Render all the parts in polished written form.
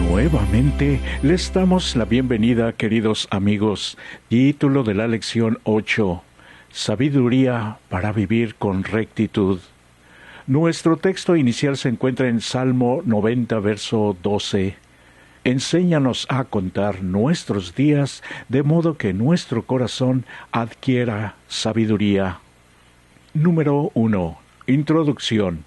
Nuevamente les damos la bienvenida, queridos amigos. Título de la lección 8: Sabiduría para vivir con rectitud. Nuestro texto inicial se encuentra en Salmo 90, verso 12. Enséñanos a contar nuestros días de modo que nuestro corazón adquiera sabiduría. Número 1. Introducción.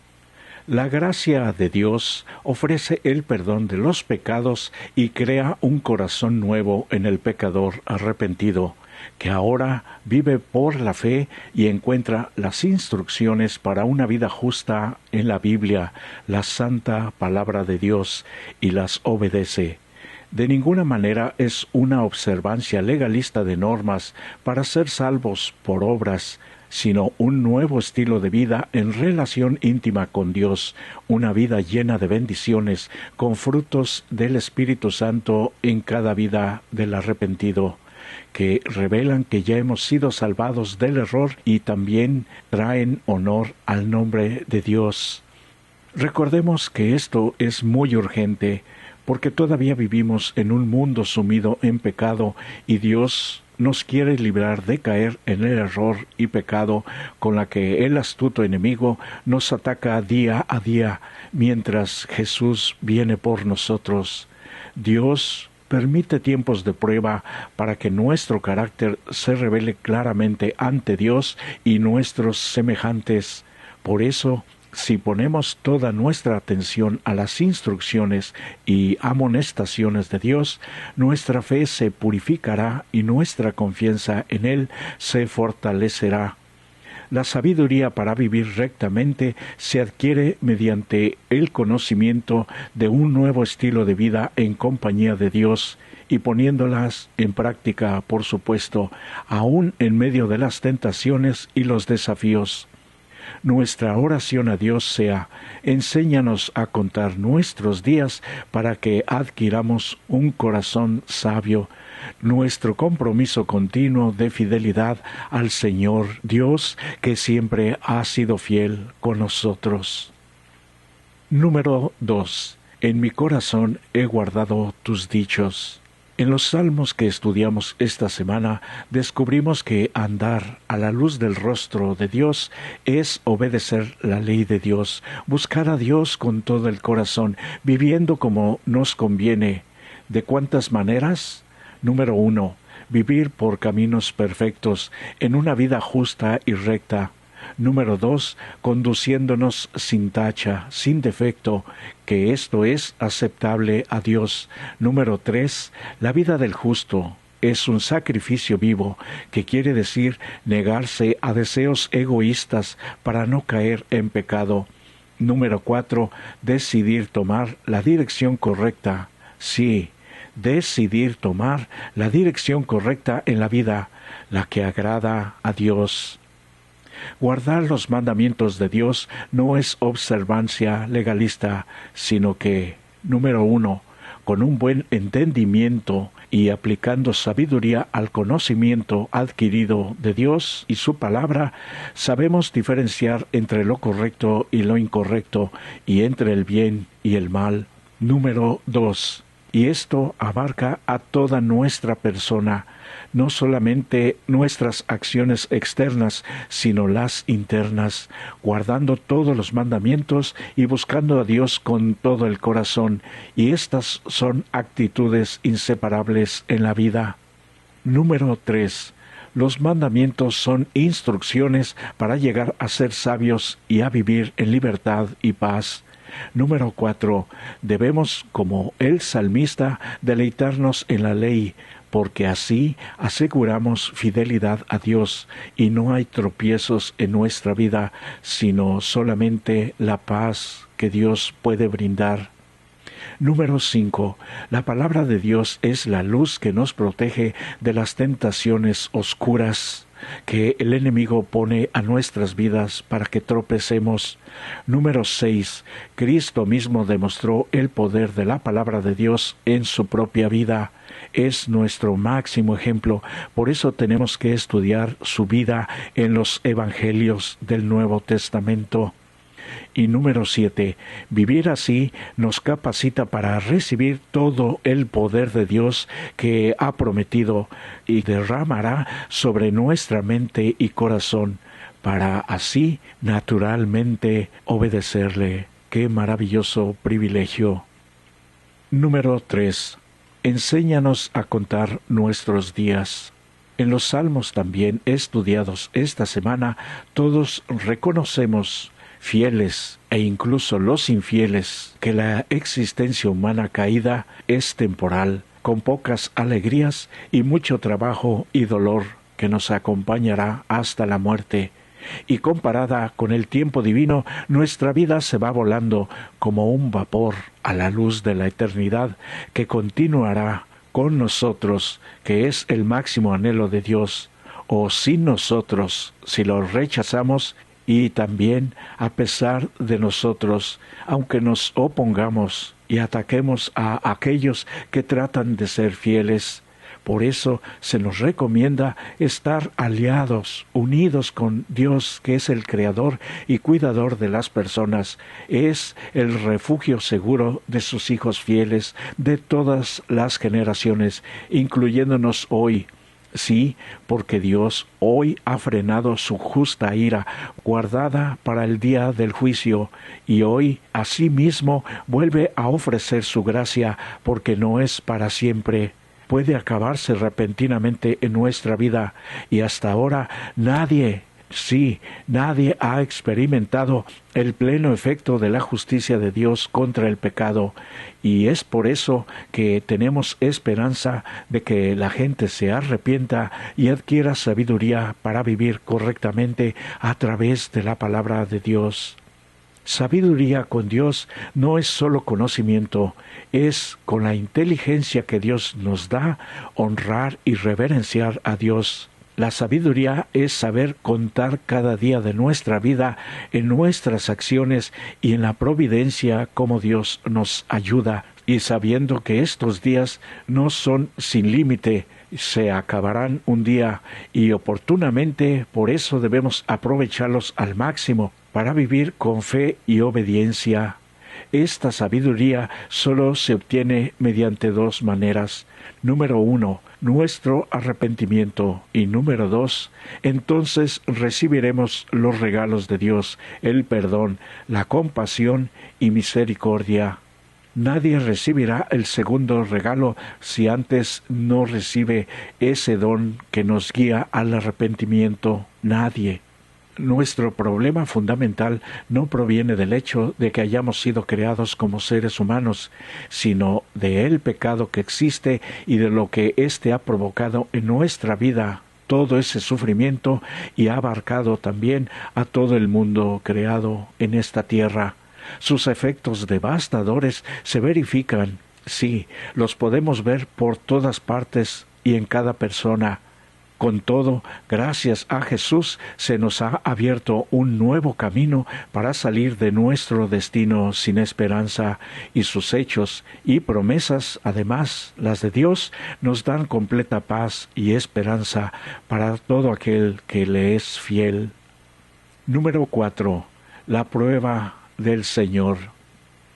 La gracia de Dios ofrece el perdón de los pecados y crea un corazón nuevo en el pecador arrepentido, que ahora vive por la fe y encuentra las instrucciones para una vida justa en la Biblia, la santa palabra de Dios, y las obedece. De ninguna manera es una observancia legalista de normas para ser salvos por obras, sino un nuevo estilo de vida en relación íntima con Dios, una vida llena de bendiciones, con frutos del Espíritu Santo en cada vida del arrepentido, que revelan que ya hemos sido salvados del error y también traen honor al nombre de Dios. Recordemos que esto es muy urgente, porque todavía vivimos en un mundo sumido en pecado y Dios nos quiere librar de caer en el error y pecado con la que el astuto enemigo nos ataca día a día, mientras Jesús viene por nosotros. Dios permite tiempos de prueba para que nuestro carácter se revele claramente ante Dios y nuestros semejantes. Por eso, si ponemos toda nuestra atención a las instrucciones y amonestaciones de Dios, nuestra fe se purificará y nuestra confianza en Él se fortalecerá. La sabiduría para vivir rectamente se adquiere mediante el conocimiento de un nuevo estilo de vida en compañía de Dios y poniéndolas en práctica, por supuesto, aún en medio de las tentaciones y los desafíos. Nuestra oración a Dios sea: enséñanos a contar nuestros días para que adquiramos un corazón sabio. Nuestro compromiso continuo de fidelidad al Señor Dios, que siempre ha sido fiel con nosotros. Número 2. En mi corazón he guardado tus dichos. En los salmos que estudiamos esta semana, descubrimos que andar a la luz del rostro de Dios es obedecer la ley de Dios, buscar a Dios con todo el corazón, viviendo como nos conviene. ¿De cuántas maneras? Número 1. Vivir por caminos perfectos, en una vida justa y recta. Número 2. Conduciéndonos sin tacha, sin defecto, que esto es aceptable a Dios. Número 3. La vida del justo es un sacrificio vivo, que quiere decir negarse a deseos egoístas para no caer en pecado. Número 4. Decidir tomar la dirección correcta. Sí, decidir tomar la dirección correcta en la vida, la que agrada a Dios. Guardar los mandamientos de Dios no es observancia legalista, sino que, número 1, con un buen entendimiento y aplicando sabiduría al conocimiento adquirido de Dios y su palabra, sabemos diferenciar entre lo correcto y lo incorrecto, y entre el bien y el mal. Número 2. Y esto abarca a toda nuestra persona, no solamente nuestras acciones externas, sino las internas, guardando todos los mandamientos y buscando a Dios con todo el corazón, y estas son actitudes inseparables en la vida. Número 3. Los mandamientos son instrucciones para llegar a ser sabios y a vivir en libertad y paz. Número 4. Debemos, como el salmista, deleitarnos en la ley, porque así aseguramos fidelidad a Dios y no hay tropiezos en nuestra vida, sino solamente la paz que Dios puede brindar. Número 5. La palabra de Dios es la luz que nos protege de las tentaciones oscuras que el enemigo pone a nuestras vidas para que tropecemos. Número 6. Cristo mismo demostró el poder de la palabra de Dios en su propia vida. Es nuestro máximo ejemplo, por eso tenemos que estudiar su vida en los evangelios del Nuevo Testamento. Y número 7, vivir así nos capacita para recibir todo el poder de Dios que ha prometido y derramará sobre nuestra mente y corazón, para así naturalmente obedecerle. ¡Qué maravilloso privilegio! Número 3. Enséñanos a contar nuestros días. En los salmos también estudiados esta semana, todos reconocemos, fieles e incluso los infieles, que la existencia humana caída es temporal, con pocas alegrías y mucho trabajo y dolor que nos acompañará hasta la muerte. Y comparada con el tiempo divino, nuestra vida se va volando como un vapor a la luz de la eternidad que continuará con nosotros, que es el máximo anhelo de Dios, o sin nosotros, si lo rechazamos, y también a pesar de nosotros, aunque nos opongamos y ataquemos a aquellos que tratan de ser fieles. Por eso se nos recomienda estar aliados, unidos con Dios, que es el creador y cuidador de las personas. Es el refugio seguro de sus hijos fieles de todas las generaciones, incluyéndonos hoy. Sí, porque Dios hoy ha frenado su justa ira, guardada para el día del juicio, y hoy asimismo vuelve a ofrecer su gracia, porque no es para siempre. Puede acabarse repentinamente en nuestra vida, y hasta ahora nadie ha experimentado el pleno efecto de la justicia de Dios contra el pecado, y es por eso que tenemos esperanza de que la gente se arrepienta y adquiera sabiduría para vivir correctamente a través de la palabra de Dios. Sabiduría con Dios no es solo conocimiento, es con la inteligencia que Dios nos da honrar y reverenciar a Dios. La sabiduría es saber contar cada día de nuestra vida en nuestras acciones y en la providencia como Dios nos ayuda, y sabiendo que estos días no son sin límite, se acabarán un día, y oportunamente por eso debemos aprovecharlos al máximo para vivir con fe y obediencia. Esta sabiduría solo se obtiene mediante dos maneras. Número 1, nuestro arrepentimiento, y número 2, entonces recibiremos los regalos de Dios, el perdón, la compasión y misericordia. Nadie recibirá el segundo regalo si antes no recibe ese don que nos guía al arrepentimiento. Nadie. Nuestro problema fundamental no proviene del hecho de que hayamos sido creados como seres humanos, sino del pecado que existe y de lo que éste ha provocado en nuestra vida. Todo ese sufrimiento y ha abarcado también a todo el mundo creado en esta tierra. Sus efectos devastadores se verifican, sí, los podemos ver por todas partes y en cada persona. Con todo, gracias a Jesús se nos ha abierto un nuevo camino para salir de nuestro destino sin esperanza, y sus hechos y promesas, además las de Dios, nos dan completa paz y esperanza para todo aquel que le es fiel. Número 4. La prueba del Señor.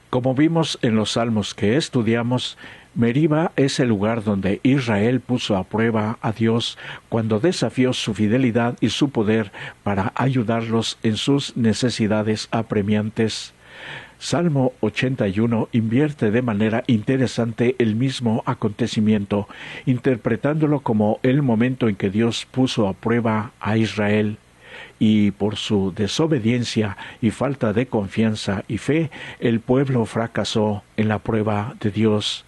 Como vimos en los salmos que estudiamos, Meriba es el lugar donde Israel puso a prueba a Dios cuando desafió su fidelidad y su poder para ayudarlos en sus necesidades apremiantes. Salmo 81 invierte de manera interesante el mismo acontecimiento, interpretándolo como el momento en que Dios puso a prueba a Israel. Y por su desobediencia y falta de confianza y fe, el pueblo fracasó en la prueba de Dios.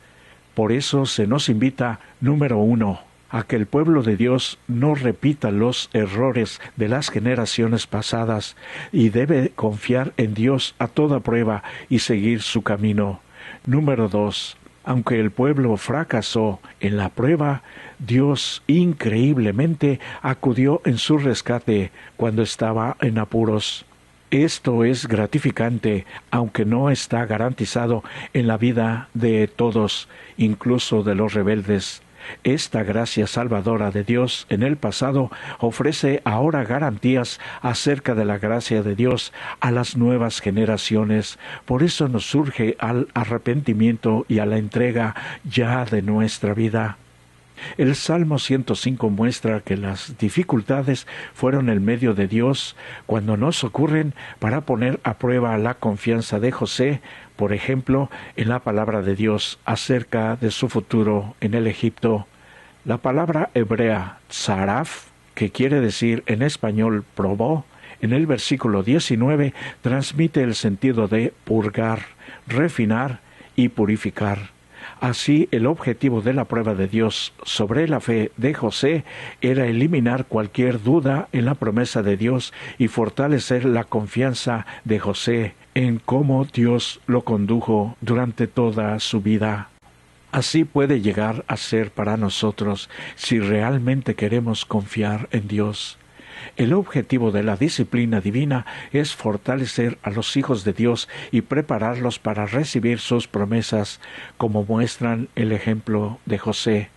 Por eso se nos invita, número 1, a que el pueblo de Dios no repita los errores de las generaciones pasadas y debe confiar en Dios a toda prueba y seguir su camino. Número 2, aunque el pueblo fracasó en la prueba, Dios increíblemente acudió en su rescate cuando estaba en apuros. Esto es gratificante, aunque no está garantizado en la vida de todos, incluso de los rebeldes. Esta gracia salvadora de Dios en el pasado ofrece ahora garantías acerca de la gracia de Dios a las nuevas generaciones. Por eso nos surge al arrepentimiento y a la entrega ya de nuestra vida. El Salmo 105 muestra que las dificultades fueron el medio de Dios cuando nos ocurren para poner a prueba la confianza de José, por ejemplo, en la palabra de Dios acerca de su futuro en el Egipto. La palabra hebrea tzaraf, que quiere decir en español probó, en el versículo 19 transmite el sentido de purgar, refinar y purificar. Así, el objetivo de la prueba de Dios sobre la fe de José era eliminar cualquier duda en la promesa de Dios y fortalecer la confianza de José en cómo Dios lo condujo durante toda su vida. Así puede llegar a ser para nosotros si realmente queremos confiar en Dios. El objetivo de la disciplina divina es fortalecer a los hijos de Dios y prepararlos para recibir sus promesas, como muestran el ejemplo de José.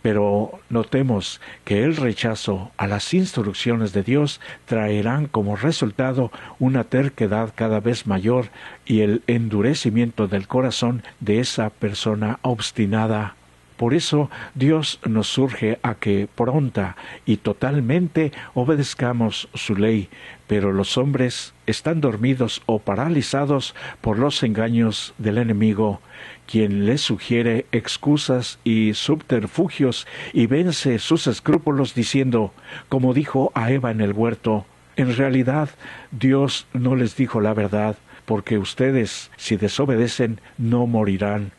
Pero notemos que el rechazo a las instrucciones de Dios traerán como resultado una terquedad cada vez mayor y el endurecimiento del corazón de esa persona obstinada. Por eso Dios nos surge a que pronta y totalmente obedezcamos su ley, pero los hombres están dormidos o paralizados por los engaños del enemigo, quien les sugiere excusas y subterfugios y vence sus escrúpulos diciendo, como dijo a Eva en el huerto, en realidad Dios no les dijo la verdad, porque ustedes, si desobedecen, no morirán.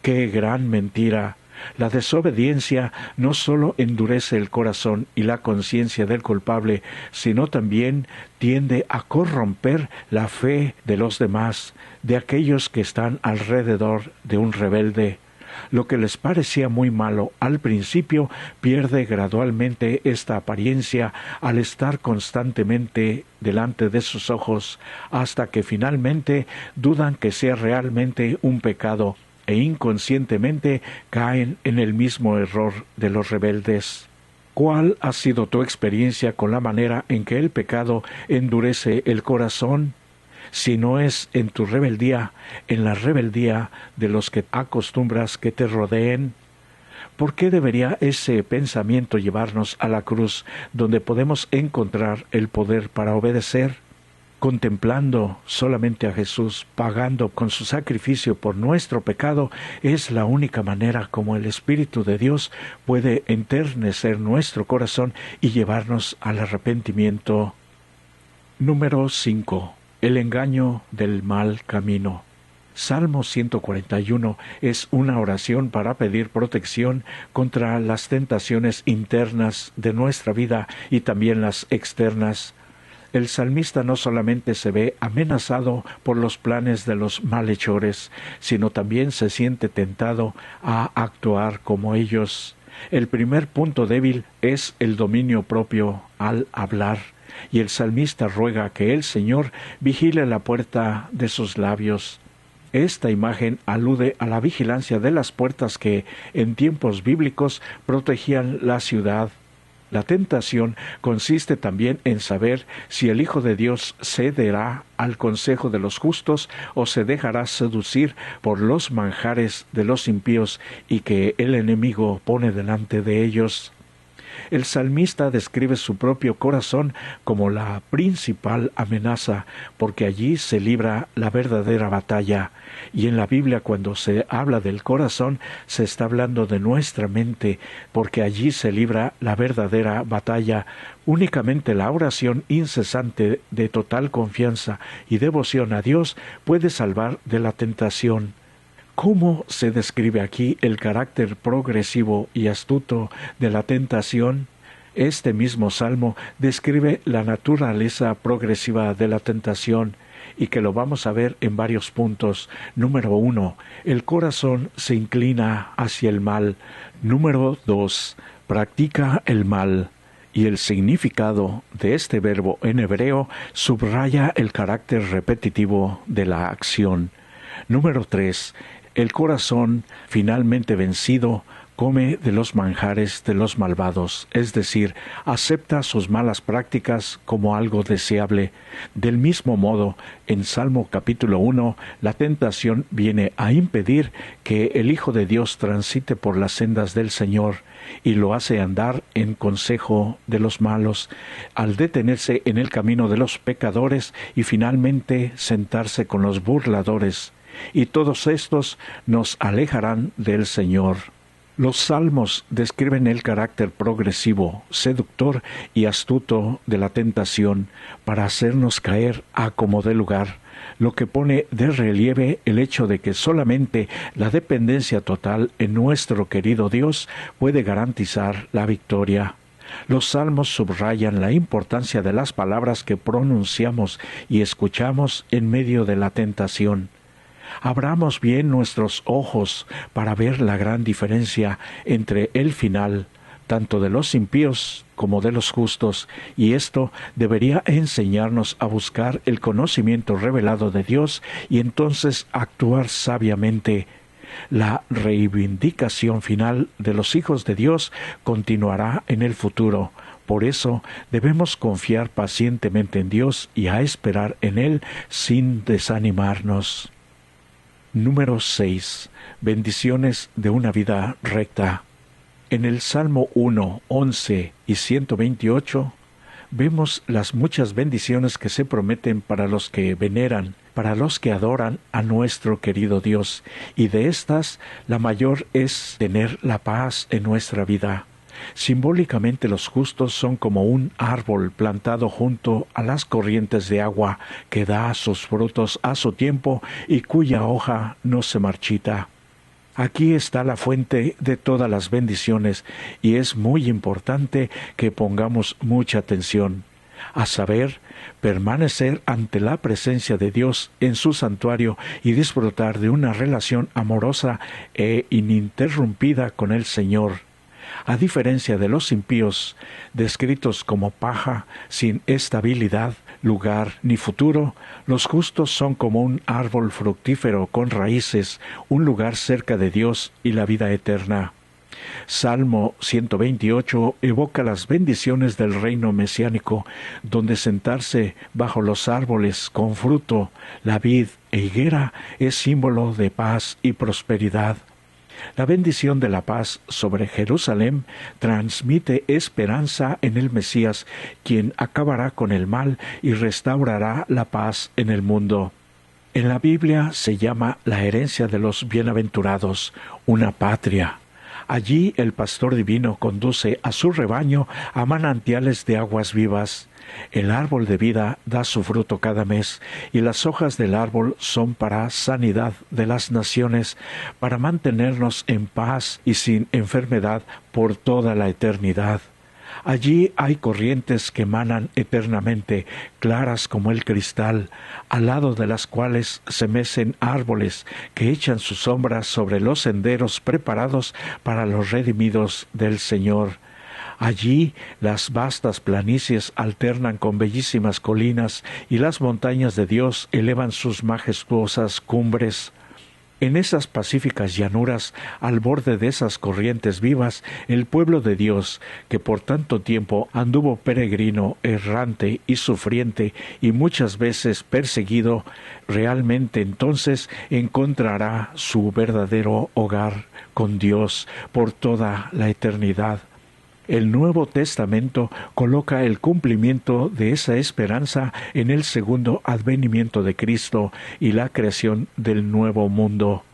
¡Qué gran mentira! La desobediencia no sólo endurece el corazón y la conciencia del culpable, sino también tiende a corromper la fe de los demás, de aquellos que están alrededor de un rebelde. Lo que les parecía muy malo al principio pierde gradualmente esta apariencia al estar constantemente delante de sus ojos, hasta que finalmente dudan que sea realmente un pecado, e inconscientemente caen en el mismo error de los rebeldes. ¿Cuál ha sido tu experiencia con la manera en que el pecado endurece el corazón? Si no es en tu rebeldía, en la rebeldía de los que acostumbras que te rodeen. ¿Por qué debería ese pensamiento llevarnos a la cruz, donde podemos encontrar el poder para obedecer? Contemplando solamente a Jesús, pagando con su sacrificio por nuestro pecado, es la única manera como el Espíritu de Dios puede enternecer nuestro corazón y llevarnos al arrepentimiento. Número 5. El engaño del mal camino. Salmo 141 es una oración para pedir protección contra las tentaciones internas de nuestra vida y también las externas. El salmista no solamente se ve amenazado por los planes de los malhechores, sino también se siente tentado a actuar como ellos. El primer punto débil es el dominio propio al hablar, y el salmista ruega que el Señor vigile la puerta de sus labios. Esta imagen alude a la vigilancia de las puertas que, en tiempos bíblicos, protegían la ciudad. La tentación consiste también en saber si el Hijo de Dios cederá al consejo de los justos o se dejará seducir por los manjares de los impíos y que el enemigo pone delante de ellos. El salmista describe su propio corazón como la principal amenaza, porque allí se libra la verdadera batalla. Y en la Biblia, cuando se habla del corazón, se está hablando de nuestra mente, porque allí se libra la verdadera batalla. Únicamente la oración incesante de total confianza y devoción a Dios puede salvar de la tentación. ¿Cómo se describe aquí el carácter progresivo y astuto de la tentación? Este mismo salmo describe la naturaleza progresiva de la tentación y que lo vamos a ver en varios puntos. Número 1, el corazón se inclina hacia el mal. Número 2, practica el mal. Y el significado de este verbo en hebreo subraya el carácter repetitivo de la acción. Número 3, el corazón finalmente vencido come de los manjares de los malvados, es decir, acepta sus malas prácticas como algo deseable. Del mismo modo, en Salmo capítulo 1, la tentación viene a impedir que el Hijo de Dios transite por las sendas del Señor y lo hace andar en consejo de los malos, al detenerse en el camino de los pecadores y finalmente sentarse con los burladores. Y todos estos nos alejarán del Señor. Los salmos describen el carácter progresivo, seductor y astuto de la tentación para hacernos caer a como dé lugar, lo que pone de relieve el hecho de que solamente la dependencia total en nuestro querido Dios puede garantizar la victoria. Los salmos subrayan la importancia de las palabras que pronunciamos y escuchamos en medio de la tentación. Abramos bien nuestros ojos para ver la gran diferencia entre el final, tanto de los impíos como de los justos, y esto debería enseñarnos a buscar el conocimiento revelado de Dios y entonces actuar sabiamente. La reivindicación final de los hijos de Dios continuará en el futuro. Por eso debemos confiar pacientemente en Dios y a esperar en Él sin desanimarnos. Número 6. Bendiciones de una vida recta. En el Salmo 1, 11 y 128 vemos las muchas bendiciones que se prometen para los que veneran, para los que adoran a nuestro querido Dios, y de estas la mayor es tener la paz en nuestra vida. Simbólicamente los justos son como un árbol plantado junto a las corrientes de agua que da sus frutos a su tiempo y cuya hoja no se marchita. Aquí está la fuente de todas las bendiciones y es muy importante que pongamos mucha atención, a saber, permanecer ante la presencia de Dios en su santuario y disfrutar de una relación amorosa e ininterrumpida con el Señor. A diferencia de los impíos, descritos como paja, sin estabilidad, lugar ni futuro, los justos son como un árbol fructífero con raíces, un lugar cerca de Dios y la vida eterna. Salmo 128 evoca las bendiciones del reino mesiánico, donde sentarse bajo los árboles con fruto, la vid e higuera, es símbolo de paz y prosperidad. La bendición de la paz sobre Jerusalén transmite esperanza en el Mesías, quien acabará con el mal y restaurará la paz en el mundo. En la Biblia se llama la herencia de los bienaventurados, una patria. Allí el pastor divino conduce a su rebaño a manantiales de aguas vivas. El árbol de vida da su fruto cada mes, y las hojas del árbol son para sanidad de las naciones, para mantenernos en paz y sin enfermedad por toda la eternidad. Allí hay corrientes que manan eternamente, claras como el cristal, al lado de las cuales se mecen árboles que echan sus sombras sobre los senderos preparados para los redimidos del Señor. Allí las vastas planicies alternan con bellísimas colinas y las montañas de Dios elevan sus majestuosas cumbres. En esas pacíficas llanuras, al borde de esas corrientes vivas, el pueblo de Dios, que por tanto tiempo anduvo peregrino, errante y sufriente, y muchas veces perseguido, realmente entonces encontrará su verdadero hogar con Dios por toda la eternidad. El Nuevo Testamento coloca el cumplimiento de esa esperanza en el segundo advenimiento de Cristo y la creación del nuevo mundo.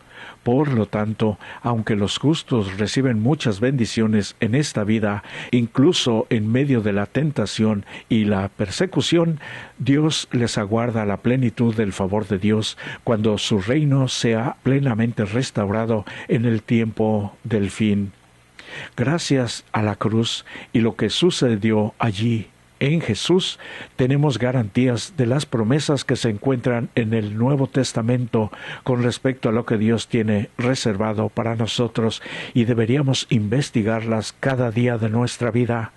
Por lo tanto, aunque los justos reciben muchas bendiciones en esta vida, incluso en medio de la tentación y la persecución, Dios les aguarda la plenitud del favor de Dios cuando su reino sea plenamente restaurado en el tiempo del fin. Gracias a la cruz y lo que sucedió allí, En Jesús tenemos garantías de las promesas que se encuentran en el Nuevo Testamento con respecto a lo que Dios tiene reservado para nosotros, y deberíamos investigarlas cada día de nuestra vida,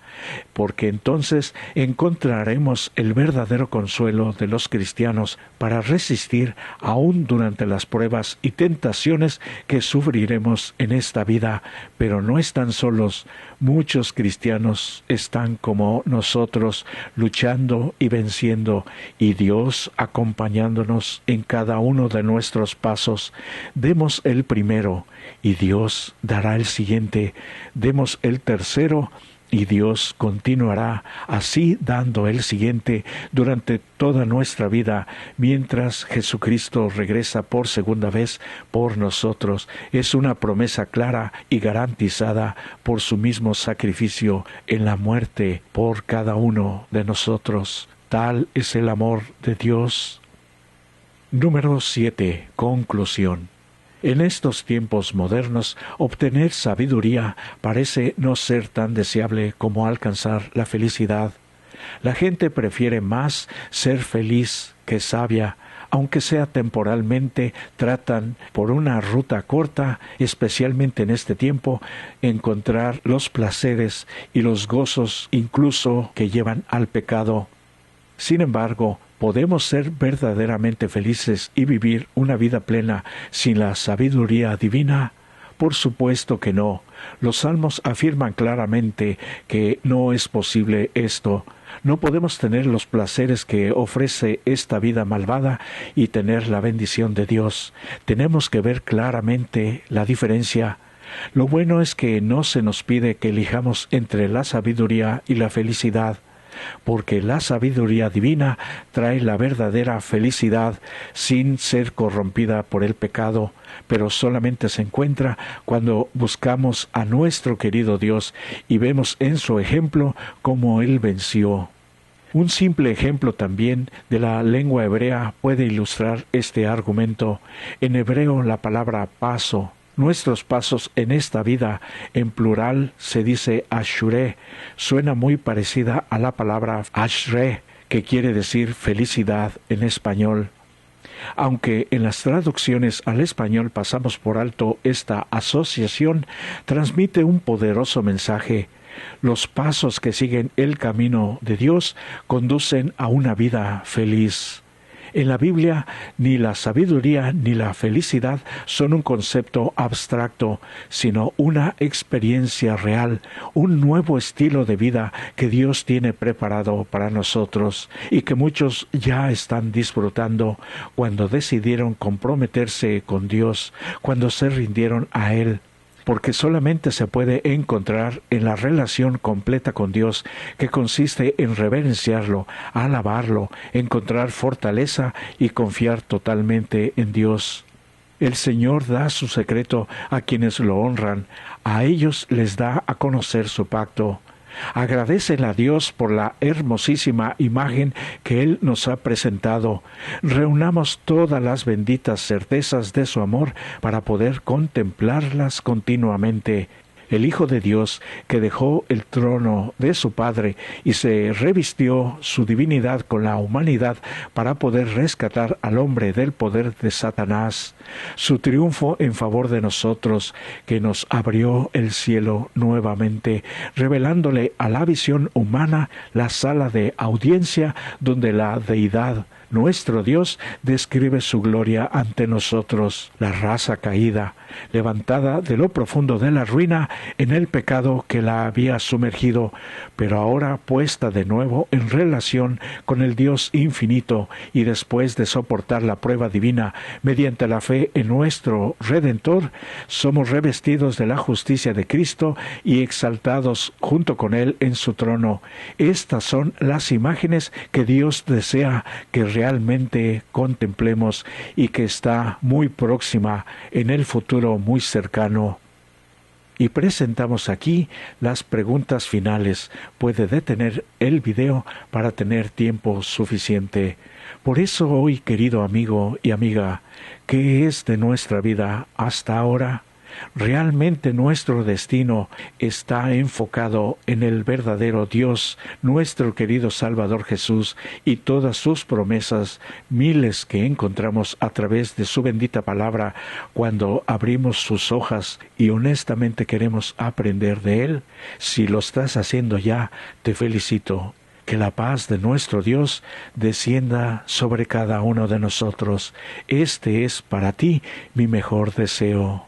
porque entonces encontraremos el verdadero consuelo de los cristianos para resistir aún durante las pruebas y tentaciones que sufriremos en esta vida. Pero no están solos. Muchos cristianos están como nosotros, luchando y venciendo, y Dios acompañándonos en cada uno de nuestros pasos. Demos el primero y Dios dará el siguiente. Demos el tercero y Dios continuará así dando el siguiente durante toda nuestra vida, mientras Jesucristo regresa por segunda vez por nosotros. Es una promesa clara y garantizada por su mismo sacrificio en la muerte por cada uno de nosotros. Tal es el amor de Dios. Número 7. Conclusión. En estos tiempos modernos, obtener sabiduría parece no ser tan deseable como alcanzar la felicidad. La gente prefiere más ser feliz que sabia, aunque sea temporalmente. Tratan por una ruta corta, especialmente en este tiempo, encontrar los placeres y los gozos incluso que llevan al pecado. Sin embargo, ¿podemos ser verdaderamente felices y vivir una vida plena sin la sabiduría divina? Por supuesto que no. Los salmos afirman claramente que no es posible esto. No podemos tener los placeres que ofrece esta vida malvada y tener la bendición de Dios. Tenemos que ver claramente la diferencia. Lo bueno es que no se nos pide que elijamos entre la sabiduría y la felicidad, porque la sabiduría divina trae la verdadera felicidad sin ser corrompida por el pecado, pero solamente se encuentra cuando buscamos a nuestro querido Dios y vemos en su ejemplo cómo Él venció. Un simple ejemplo también de la lengua hebrea puede ilustrar este argumento. En hebreo la palabra paso, nuestros pasos en esta vida, en plural se dice ashure, suena muy parecida a la palabra ashre, que quiere decir felicidad en español. Aunque en las traducciones al español pasamos por alto esta asociación, transmite un poderoso mensaje. Los pasos que siguen el camino de Dios conducen a una vida feliz. En la Biblia, ni la sabiduría ni la felicidad son un concepto abstracto, sino una experiencia real, un nuevo estilo de vida que Dios tiene preparado para nosotros y que muchos ya están disfrutando cuando decidieron comprometerse con Dios, cuando se rindieron a Él. Porque solamente se puede encontrar en la relación completa con Dios, que consiste en reverenciarlo, alabarlo, encontrar fortaleza y confiar totalmente en Dios. El Señor da su secreto a quienes lo honran, a ellos les da a conocer su pacto. Agradecen a Dios por la hermosísima imagen que Él nos ha presentado. Reunamos todas las benditas certezas de su amor para poder contemplarlas continuamente. El Hijo de Dios, que dejó el trono de su Padre y se revistió su divinidad con la humanidad para poder rescatar al hombre del poder de Satanás. Su triunfo en favor de nosotros, que nos abrió el cielo nuevamente, revelándole a la visión humana la sala de audiencia donde la deidad, nuestro Dios, describe su gloria ante nosotros, la raza caída, levantada de lo profundo de la ruina en el pecado que la había sumergido, pero ahora puesta de nuevo en relación con el Dios infinito, y después de soportar la prueba divina mediante la fe en nuestro Redentor, somos revestidos de la justicia de Cristo y exaltados junto con Él en su trono. Estas son las imágenes que Dios desea que realmente contemplemos y que está muy próxima en el futuro muy cercano. Y presentamos aquí las preguntas finales. Puede detener el video para tener tiempo suficiente. Por eso hoy, querido amigo y amiga, ¿qué es de nuestra vida hasta ahora? Realmente nuestro destino está enfocado en el verdadero Dios, nuestro querido Salvador Jesús, y todas sus promesas, miles que encontramos a través de su bendita palabra cuando abrimos sus hojas y honestamente queremos aprender de Él. Si lo estás haciendo ya, te felicito. Que la paz de nuestro Dios descienda sobre cada uno de nosotros. Este es para ti mi mejor deseo.